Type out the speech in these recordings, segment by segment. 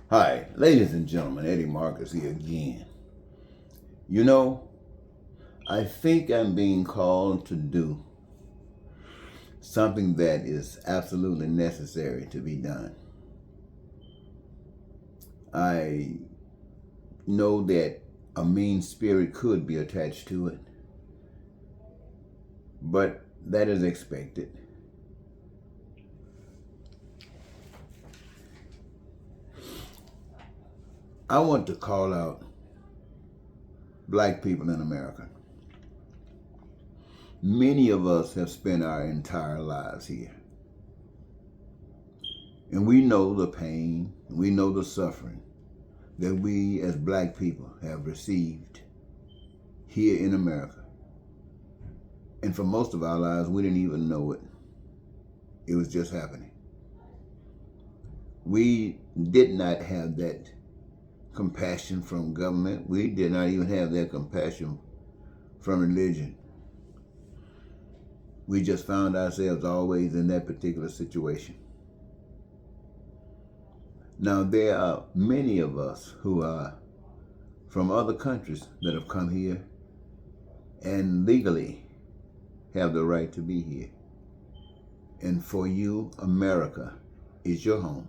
Hi, ladies and gentlemen, Eddie Marcus here again. You know, I think I'm being called to do something that is absolutely necessary to be done. I know that a mean spirit could be attached to it, but that is expected. I want to call out black people in America. Many of us have spent our entire lives here. And we know the pain, we know the suffering that we as black people have received here in America. And for most of our lives, we didn't even know it. It was just happening. We did not have that compassion from government. We did not even have that compassion from religion. We just found ourselves always in that particular situation. Now, there are many of us who are from other countries that have come here and legally have the right to be here. And for you, America is your home.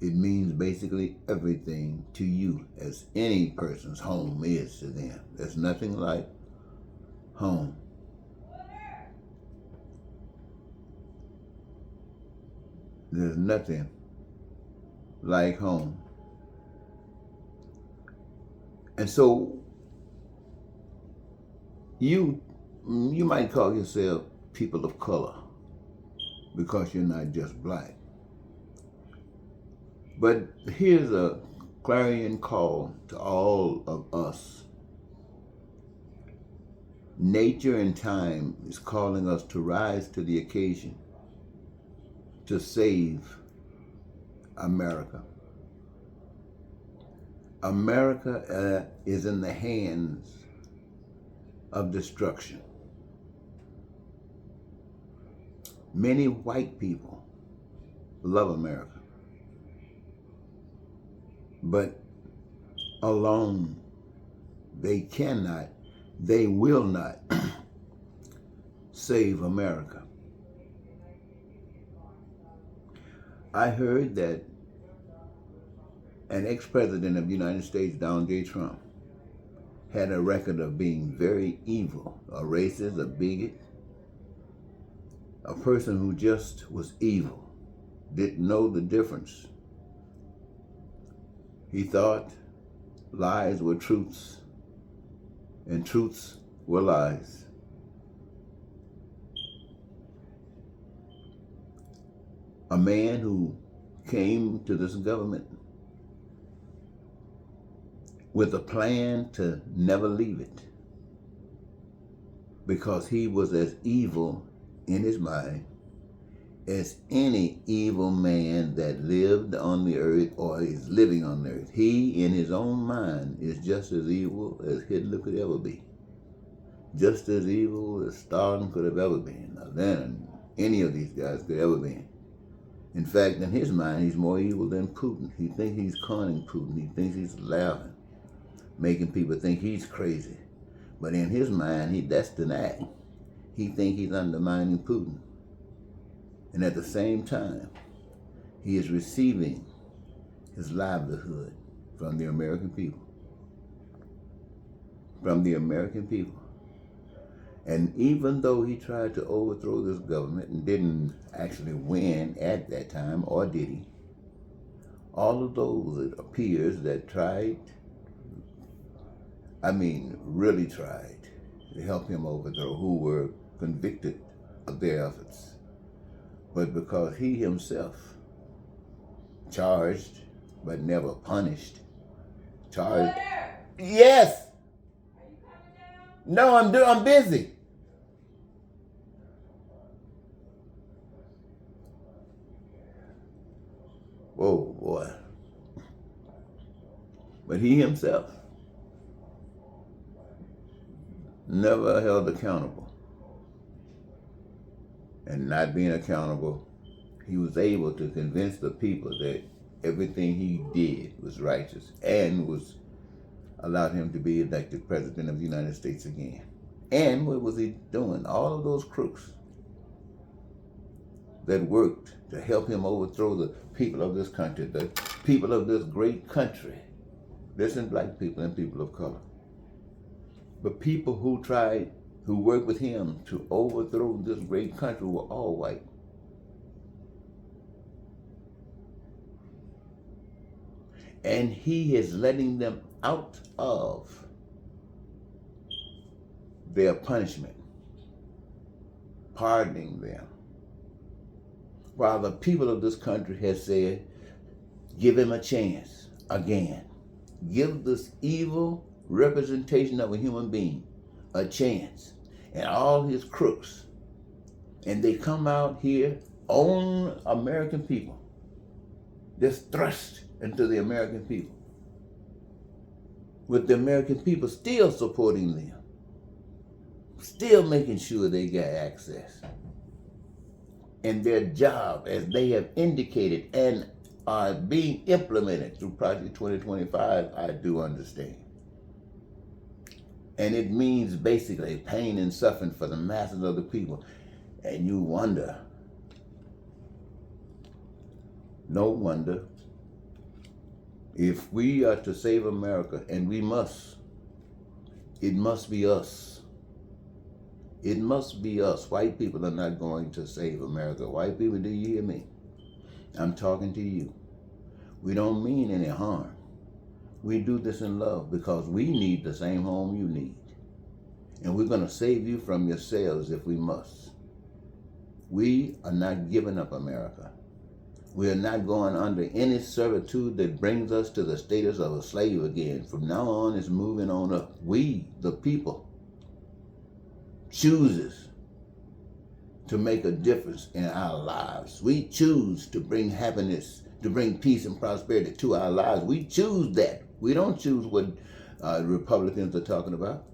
It means basically everything to you, as any person's home is to them. There's nothing like home. There's nothing like home. And so you might call yourself people of color because you're not just black. But here's a clarion call to all of us. Nature and time is calling us to rise to the occasion to save America. America is in the hands of destruction. Many white people love America, but alone they cannot, they will not save America. I heard that an ex-president of the United States, Donald J. Trump, had a record of being very evil, a racist, a bigot, a person who just was evil, didn't know the difference. He thought lies were truths and truths were lies. A man who came to this government with a plan to never leave it because he was as evil in his mind as any evil man that lived on the earth or is living on the earth. He, in his own mind, is just as evil as Hitler could ever be. Just as evil as Stalin could have ever been, or than any of these guys could ever be. In fact, in his mind, he's more evil than Putin. He thinks he's conning Putin. He thinks he's laughing, making people think he's crazy. But in his mind, that's denied. He thinks he's undermining Putin. And at the same time, he is receiving his livelihood from the American people. From the American people. And even though he tried to overthrow this government and didn't actually win at that time, or did he? All of those, it appears, that tried, really tried to help him overthrow, who were convicted of their efforts. But because he himself charged but never punished, charged. Yes. No, I'm busy. Whoa, boy. But he himself never held accountable. And not being accountable, he was able to convince the people that everything he did was righteous and was allowed him to be elected president of the United States again. And what was he doing? All of those crooks that worked to help him overthrow the people of this country, the people of this great country. Listen, black people and people of color. But people who worked with him to overthrow this great country were all white. And he is letting them out of their punishment, pardoning them. While the people of this country has said, give him a chance again. Give this evil representation of a human being a chance. And all his crooks. And they come out here on American people. Just thrust into the American people. With the American people still supporting them. Still making sure they get access. And their job, as they have indicated and are being implemented through Project 2025, I do understand. And it means basically pain and suffering for the masses of the people. And you wonder, no wonder, if we are to save America, and we must, it must be us. It must be us. White people are not going to save America. White people, do you hear me? I'm talking to you. We don't mean any harm. We do this in love because we need the same home you need. And we're going to save you from yourselves if we must. We are not giving up America. We are not going under any servitude that brings us to the status of a slave again. From now on, it's moving on up. We, the people, chooses to make a difference in our lives. We choose to bring happiness, to bring peace and prosperity to our lives. We choose that. We don't choose what Republicans are talking about.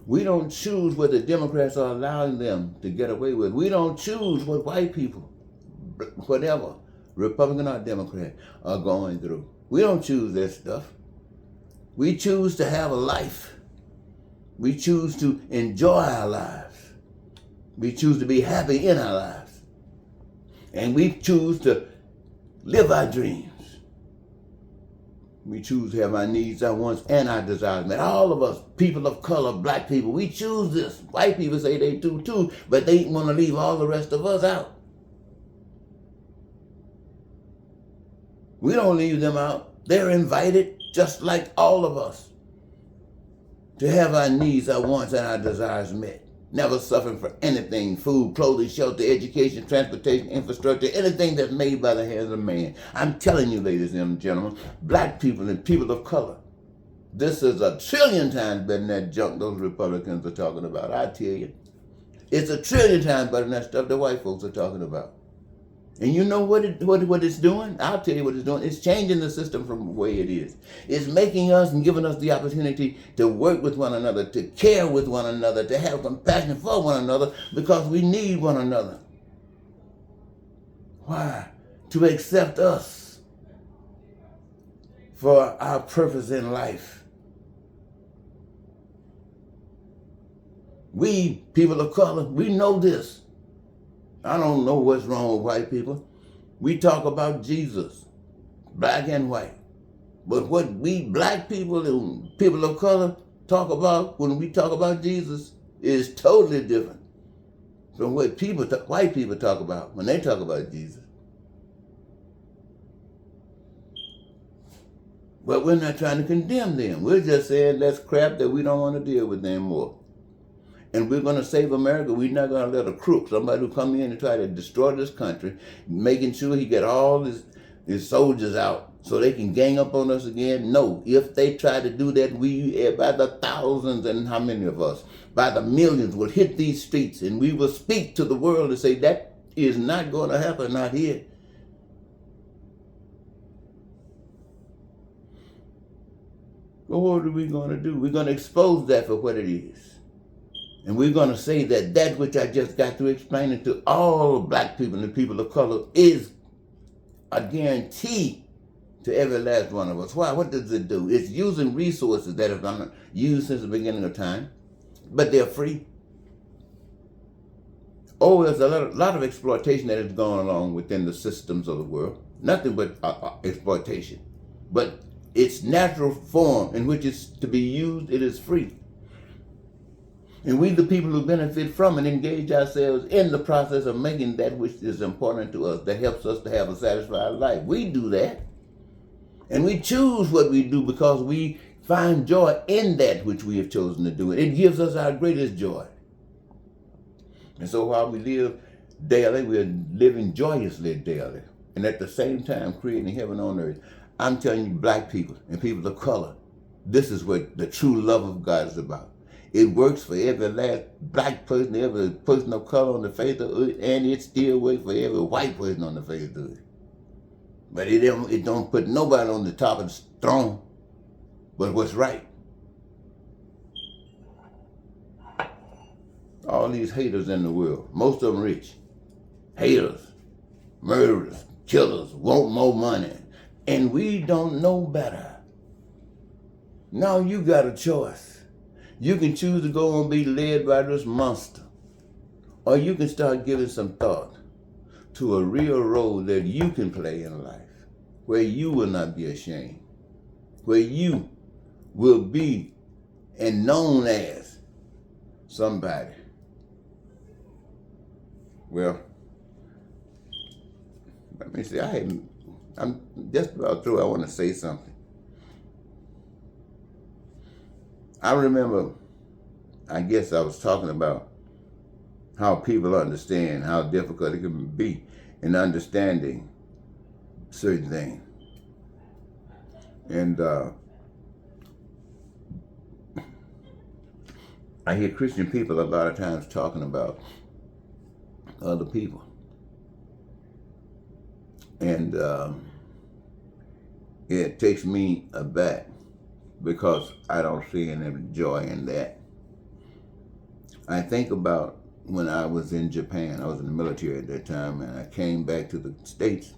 We don't choose what the Democrats are allowing them to get away with. We don't choose what white people, whatever, Republican or Democrat, are going through. We don't choose that stuff. We choose to have a life. We choose to enjoy our lives. We choose to be happy in our lives. And we choose to live our dreams. We choose to have our needs, our wants, and our desires met. All of us, people of color, black people, we choose this. White people say they do too, but they want to leave all the rest of us out. We don't leave them out. They're invited, just like all of us, to have our needs, our wants, and our desires met. Never suffering for anything: food, clothing, shelter, education, transportation, infrastructure, anything that's made by the hands of man. I'm telling you, ladies and gentlemen, black people and people of color, this is 1,000,000,000 times better than that junk those Republicans are talking about. I tell you. It's 1,000,000,000 times better than that stuff the white folks are talking about. And you know what it's doing? I'll tell you what it's doing. It's changing the system from the way it is. It's making us and giving us the opportunity to work with one another, to care with one another, to have compassion for one another, because we need one another. Why? To accept us for our purpose in life. We, people of color, we know this. I don't know what's wrong with white people. We talk about Jesus, black and white. But what we black people and people of color talk about when we talk about Jesus is totally different from what white people talk about when they talk about Jesus. But we're not trying to condemn them. We're just saying that's crap that we don't want to deal with anymore. And we're going to save America. We're not going to let a crook, somebody who come in and try to destroy this country, making sure he get all his soldiers out so they can gang up on us again. No, if they try to do that, we, by the thousands, and how many of us, by the millions, will hit these streets, and we will speak to the world and say, that is not going to happen, not here. But what are we going to do? We're going to expose that for what it is. And we're going to say that which I just got through explaining to all black people and people of color is a guarantee to every last one of us. Why? What does it do? It's using resources that have been used since the beginning of time, but they're free. Oh, there's a lot of exploitation that has gone along within the systems of the world. Nothing but exploitation. But its natural form in which it's to be used, it is free. And we, the people who benefit from it, engage ourselves in the process of making that which is important to us, that helps us to have a satisfied life. We do that. And we choose what we do because we find joy in that which we have chosen to do. It gives us our greatest joy. And so while we live daily, we're living joyously daily. And at the same time, creating heaven on earth. I'm telling you, black people and people of color, this is what the true love of God is about. It works for every last black person, every person of color on the face of the earth, and it still works for every white person on the face of the earth. But it don't put nobody on the top of the throne but what's right. All these haters in the world, most of them rich. Haters, murderers, killers, want more money. And we don't know better. Now you got a choice. You can choose to go and be led by this monster. Or you can start giving some thought to a real role that you can play in life, where you will not be ashamed, where you will be and known as somebody. Well, let me see, I'm just about through. I want to say something. I remember, I guess I was talking about how people understand how difficult it can be in understanding certain things. And I hear Christian people a lot of times talking about other people. And it takes me aback because I don't see any joy in that. I think about when I was in Japan. I was in the military at that time, and I came back to the States.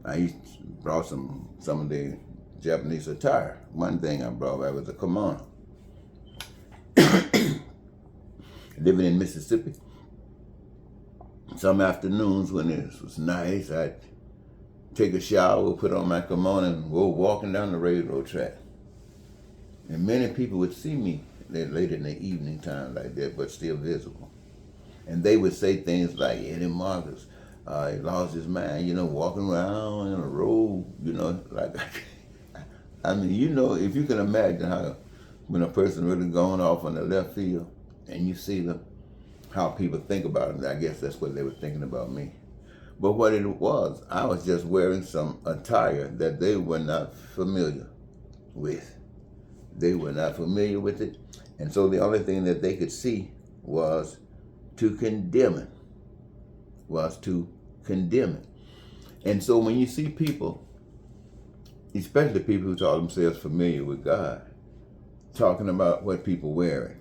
I brought some of the Japanese attire. One thing I brought back was a kimono. Living in Mississippi, some afternoons when it was nice, I'd take a shower, put on my kimono, and go walking down the railroad track. And many people would see me late in the evening time like that, but still visible. And they would say things like, Eddie Marcus, he lost his mind, walking around in a road, like, I mean, if you can imagine how, when a person really going off on the left field, and you see them, how people think about it, I guess that's what they were thinking about me. But what it was, I was just wearing some attire that they were not familiar with. They were not familiar with it. And so the only thing that they could see was to condemn it. And so when you see people, especially people who call themselves familiar with God, talking about what people wearing,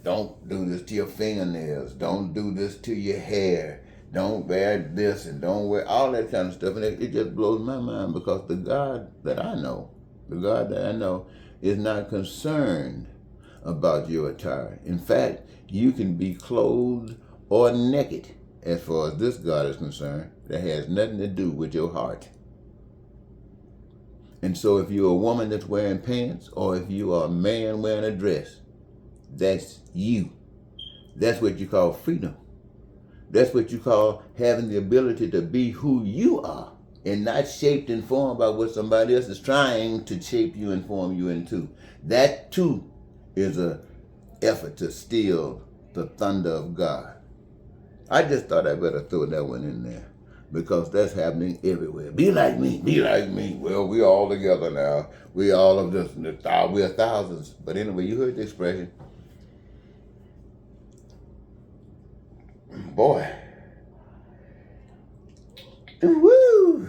don't do this to your fingernails, don't do this to your hair, don't wear this and don't wear all that kind of stuff. And it just blows my mind because the God that I know is not concerned about your attire. In fact, you can be clothed or naked as far as this God is concerned. That has nothing to do with your heart. And so if you're a woman that's wearing pants, or if you are a man wearing a dress, that's you. That's what you call freedom. That's what you call having the ability to be who you are and not shaped and formed by what somebody else is trying to shape you and form you into. That too is an effort to steal the thunder of God. I just thought I better throw that one in there because that's happening everywhere. Be like me, be like me. Well, we're all together now. We all of this, we're thousands. But anyway, you heard the expression. Boy. Woo!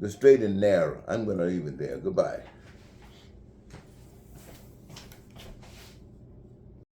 The straight and narrow. I'm going to leave it there. Goodbye.